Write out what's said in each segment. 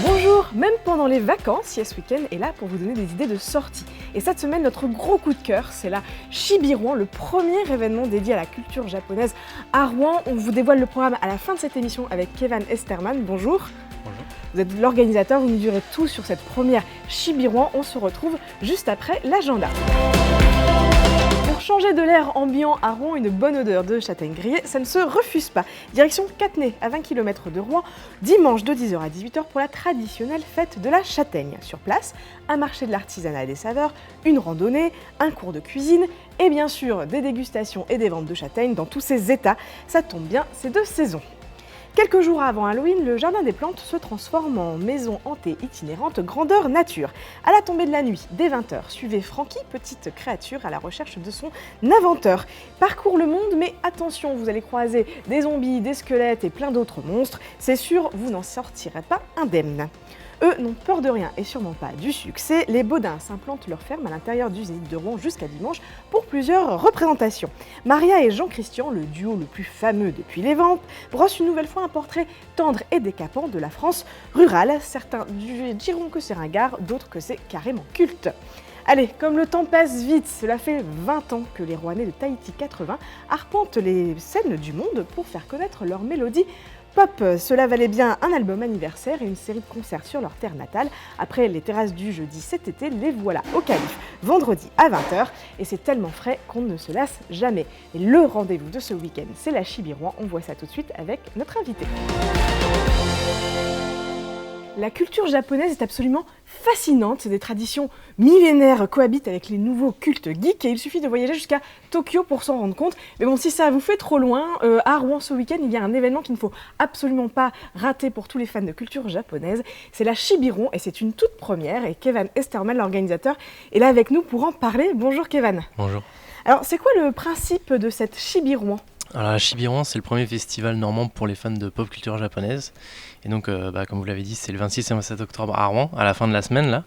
Bonjour, même pendant les vacances, Yes Weekend est là pour vous donner des idées de sortie. Et cette semaine, notre gros coup de cœur, c'est la Chibi Rouen, le premier événement dédié à la culture japonaise à Rouen. On vous dévoile le programme à la fin de cette émission avec Kevan Esterman. Bonjour. Bonjour. Vous êtes l'organisateur, vous nous direz tout sur cette première Chibi Rouen. On se retrouve juste après l'agenda. Pour changer de l'air ambiant à Rouen, une bonne odeur de châtaigne grillée, ça ne se refuse pas. Direction Cattenay, à 20 km de Rouen, dimanche de 10h à 18h pour la traditionnelle fête de la châtaigne. Sur place, un marché de l'artisanat et des saveurs, une randonnée, un cours de cuisine et bien sûr des dégustations et des ventes de châtaignes dans tous ses états. Ça tombe bien, c'est de saison. Quelques jours avant Halloween, le Jardin des Plantes se transforme en maison hantée itinérante grandeur nature. À la tombée de la nuit, dès 20h, suivez Francky, petite créature à la recherche de son inventeur. Parcours le monde, mais attention, vous allez croiser des zombies, des squelettes et plein d'autres monstres. C'est sûr, vous n'en sortirez pas indemne. Eux n'ont peur de rien et sûrement pas du succès. Les Baudins s'implantent leur ferme à l'intérieur du Zénith de Rouen jusqu'à dimanche pour plusieurs représentations. Maria et Jean-Christian, le duo le plus fameux depuis les ventes, brossent une nouvelle fois un portrait tendre et décapant de la France rurale. Certains diront que c'est ringard, d'autres que c'est carrément culte. Allez, comme le temps passe vite, cela fait 20 ans que les Rouennais de Tahiti 80 arpentent les scènes du monde pour faire connaître leur mélodie pop. Cela valait bien un album anniversaire et une série de concerts sur leur terre natale. Après les terrasses du jeudi cet été, les voilà au Calife, vendredi à 20h. Et c'est tellement frais qu'on ne se lasse jamais. Et le rendez-vous de ce week-end, c'est la Chibi Rouen. On voit ça tout de suite avec notre invité. La culture japonaise est absolument fascinante. Des traditions millénaires cohabitent avec les nouveaux cultes geeks et il suffit de voyager jusqu'à Tokyo pour s'en rendre compte. Mais bon, si ça vous fait trop loin, à Rouen ce week-end, il y a un événement qu'il ne faut absolument pas rater pour tous les fans de culture japonaise. C'est la Chibi Rouen et c'est une toute première. Et Kevan Esterman, l'organisateur, est là avec nous pour en parler. Bonjour Kevan. Bonjour. Alors, c'est quoi le principe de cette Chibi Rouen ? Alors la Chibi Rouen, c'est le premier festival normand pour les fans de pop culture japonaise. Et donc, comme vous l'avez dit, c'est le 26 et 27 octobre à Rouen, à la fin de la semaine là.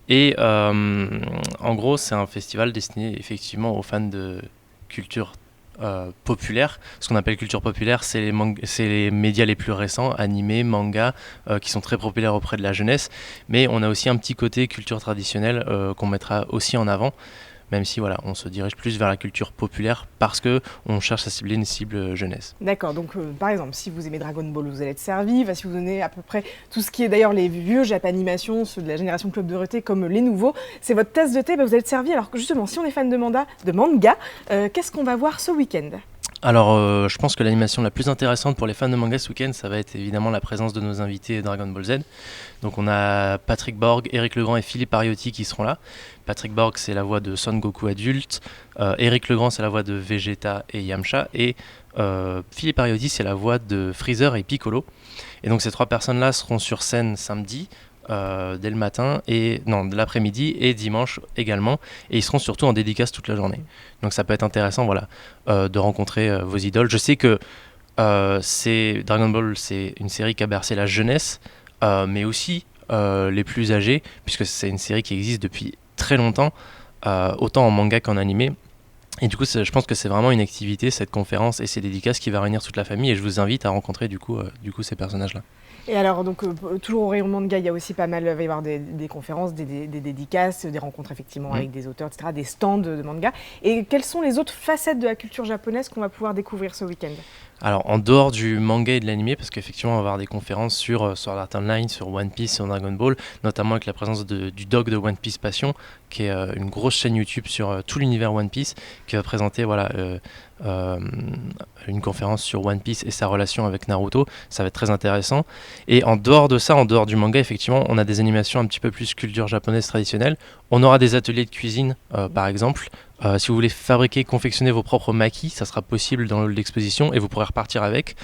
Et en gros, c'est un festival destiné effectivement aux fans de culture populaire. Ce qu'on appelle culture populaire, c'est les médias les plus récents, animés, mangas, qui sont très populaires auprès de la jeunesse. Mais on a aussi un petit côté culture traditionnelle qu'on mettra aussi en avant. Même si voilà, on se dirige plus vers la culture populaire parce qu'on cherche à cibler une cible jeunesse. D'accord, donc par exemple, si vous aimez Dragon Ball, vous allez être servi. Si vous aimez à peu près tout ce qui est d'ailleurs les vieux Japanimation, ceux de la génération Club Dorothée comme les nouveaux, c'est votre tasse de thé, vous allez être servi. Alors que justement, si on est fan de manga, qu'est-ce qu'on va voir ce week-end ? Alors, je pense que l'animation la plus intéressante pour les fans de manga ce week-end, ça va être évidemment la présence de nos invités Dragon Ball Z. Donc on a Patrick Borg, Éric Legrand et Philippe Ariotti qui seront là. Patrick Borg, c'est la voix de Son Goku adulte. Éric Legrand, c'est la voix de Vegeta et Yamcha. Et Philippe Ariotti, c'est la voix de Freezer et Piccolo. Et donc ces trois personnes-là seront sur scène samedi. Dès le matin de l'après-midi et dimanche également, et ils seront surtout en dédicace toute la journée. Donc ça peut être intéressant, voilà, de rencontrer vos idoles. Je sais que Dragon Ball, c'est une série qui a bercé la jeunesse, mais aussi les plus âgés, puisque c'est une série qui existe depuis très longtemps, autant en manga qu'en animé. Et du coup, je pense que c'est vraiment une activité, cette conférence et ces dédicaces qui va réunir toute la famille, et je vous invite à rencontrer du coup ces personnages-là. Et alors, donc, toujours au rayon manga, il y a aussi pas mal, il va y avoir des conférences, des dédicaces, des rencontres effectivement avec des auteurs, etc., des stands de manga. Et quelles sont les autres facettes de la culture japonaise qu'on va pouvoir découvrir ce week-end ? Alors, en dehors du manga et de l'animé, parce qu'effectivement, on va avoir des conférences sur Sword Art Online, sur One Piece, sur Dragon Ball, notamment avec la présence du dog de One Piece Passion, qui est une grosse chaîne YouTube sur tout l'univers One Piece, qui va présenter une conférence sur One Piece et sa relation avec Naruto. Ça va être très intéressant. Et en dehors de ça, en dehors du manga, effectivement, on a des animations un petit peu plus culture japonaise traditionnelle. On aura des ateliers de cuisine, par exemple. Si vous voulez fabriquer, confectionner vos propres makis, ça sera possible dans l'exposition et vous pourrez repartir avec.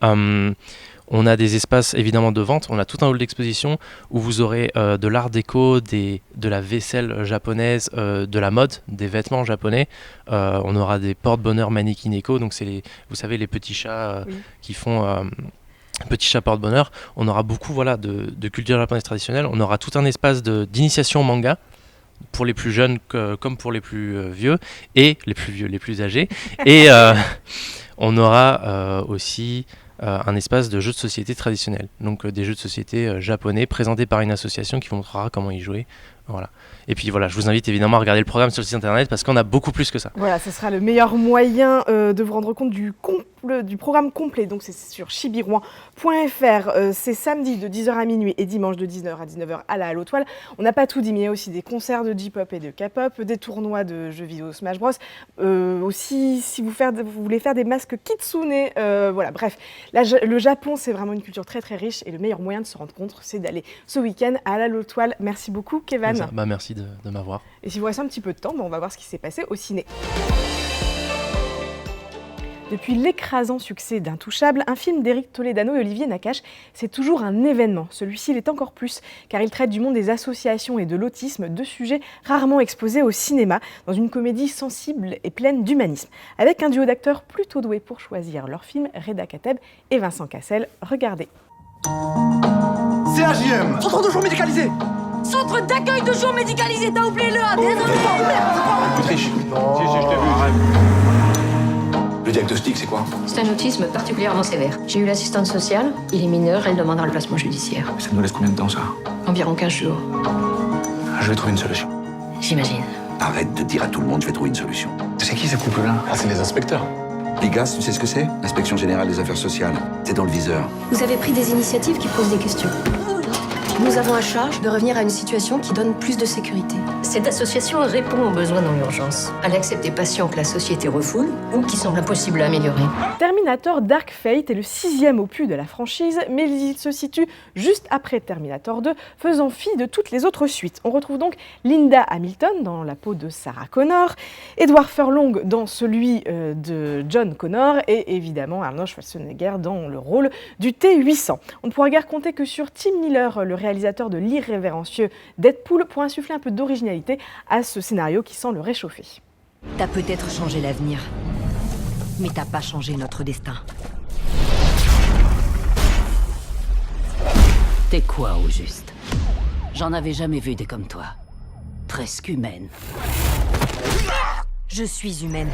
On a des espaces évidemment de vente, on a tout un hall d'exposition où vous aurez de l'art déco, de la vaisselle japonaise, de la mode, des vêtements japonais. On aura des porte-bonheur mannequin éco, donc c'est vous savez les petits chats qui font petits chats porte-bonheur. On aura beaucoup de culture japonaise traditionnelle. On aura tout un espace d'initiation manga pour les plus jeunes comme pour les plus vieux et les plus vieux, les plus âgés. Et on aura aussi un espace de jeux de société traditionnels. Donc des jeux de société japonais présentés par une association qui vous montrera comment y jouer. Voilà. Et puis voilà, je vous invite évidemment à regarder le programme sur le site internet parce qu'on a beaucoup plus que ça. Voilà, ce sera le meilleur moyen de vous rendre compte du programme complet. Donc c'est sur chibirouen.fr. C'est samedi de 10h à minuit et dimanche de 19h à 19h à la Halle aux Toiles. On n'a pas tout dit, mais il y a aussi des concerts de J-pop et de K-pop, des tournois de jeux vidéo Smash Bros. Aussi, si vous voulez faire des masques kitsune, voilà, bref. Là, le Japon, c'est vraiment une culture très très riche et le meilleur moyen de se rendre compte, c'est d'aller ce week-end à la Halle aux Toiles. Merci beaucoup, Kevin. Merci de m'avoir. Et si vous restez un petit peu de temps, on va voir ce qui s'est passé au ciné. Depuis l'écrasant succès d'Intouchable, un film d'Éric Toledano et Olivier Nakache, c'est toujours un événement. Celui-ci l'est encore plus, car il traite du monde des associations et de l'autisme, deux sujets rarement exposés au cinéma, dans une comédie sensible et pleine d'humanisme. Avec un duo d'acteurs plutôt doués pour choisir leur film, Reda Kateb et Vincent Cassel. Regardez. CAJM, centre de jour médicalisé. Centre d'accueil de jour médicalisé, t'as oublié le A, désolé. Tu triches. Non, si, je t'ai vu. Le diagnostic, c'est quoi? C'est un autisme particulièrement sévère. J'ai eu l'assistante sociale, il est mineur, elle demandera le placement judiciaire. Ça nous laisse combien de temps, ça? Environ 15 jours. Je vais trouver une solution. J'imagine. Arrête de dire à tout le monde, je vais trouver une solution. C'est qui ce couple-là? Ah, c'est les inspecteurs. L'IGAS, tu sais ce que c'est? L'Inspection Générale des Affaires Sociales. C'est dans le viseur. Vous avez pris des initiatives qui posent des questions. Nous avons à charge de revenir à une situation qui donne plus de sécurité. Cette association répond aux besoins dans l'urgence. Elle accepte des patients que la société refoule ou qui semblent impossibles à améliorer. Terminator Dark Fate est le 6e opus de la franchise, mais il se situe juste après Terminator 2, faisant fi de toutes les autres suites. On retrouve donc Linda Hamilton dans la peau de Sarah Connor, Edward Furlong dans celui de John Connor et évidemment Arnold Schwarzenegger dans le rôle du T-800. On ne pourra guère compter que sur Tim Miller, le réalisateur de l'irrévérencieux Deadpool, pour insuffler un peu d'originalité à ce scénario qui semble réchauffer. T'as peut-être changé l'avenir, mais t'as pas changé notre destin. T'es quoi au juste? J'en avais jamais vu des comme toi. Presque humaine. Je suis humaine,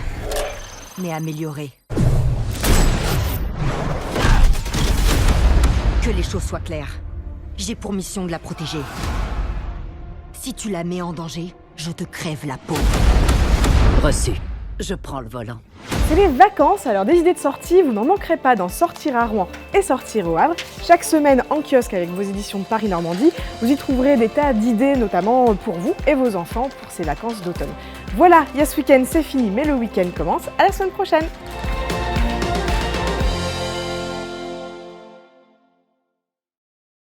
mais améliorée. Que les choses soient claires. J'ai pour mission de la protéger. Si tu la mets en danger, je te crève la peau. Reçu. Je prends le volant. C'est les vacances, alors des idées de sortie, vous n'en manquerez pas dans Sortir à Rouen et Sortir au Havre. Chaque semaine en kiosque avec vos éditions de Paris-Normandie, vous y trouverez des tas d'idées, notamment pour vous et vos enfants pour ces vacances d'automne. Voilà, Yes Weekend c'est fini, mais le week-end commence. À la semaine prochaine.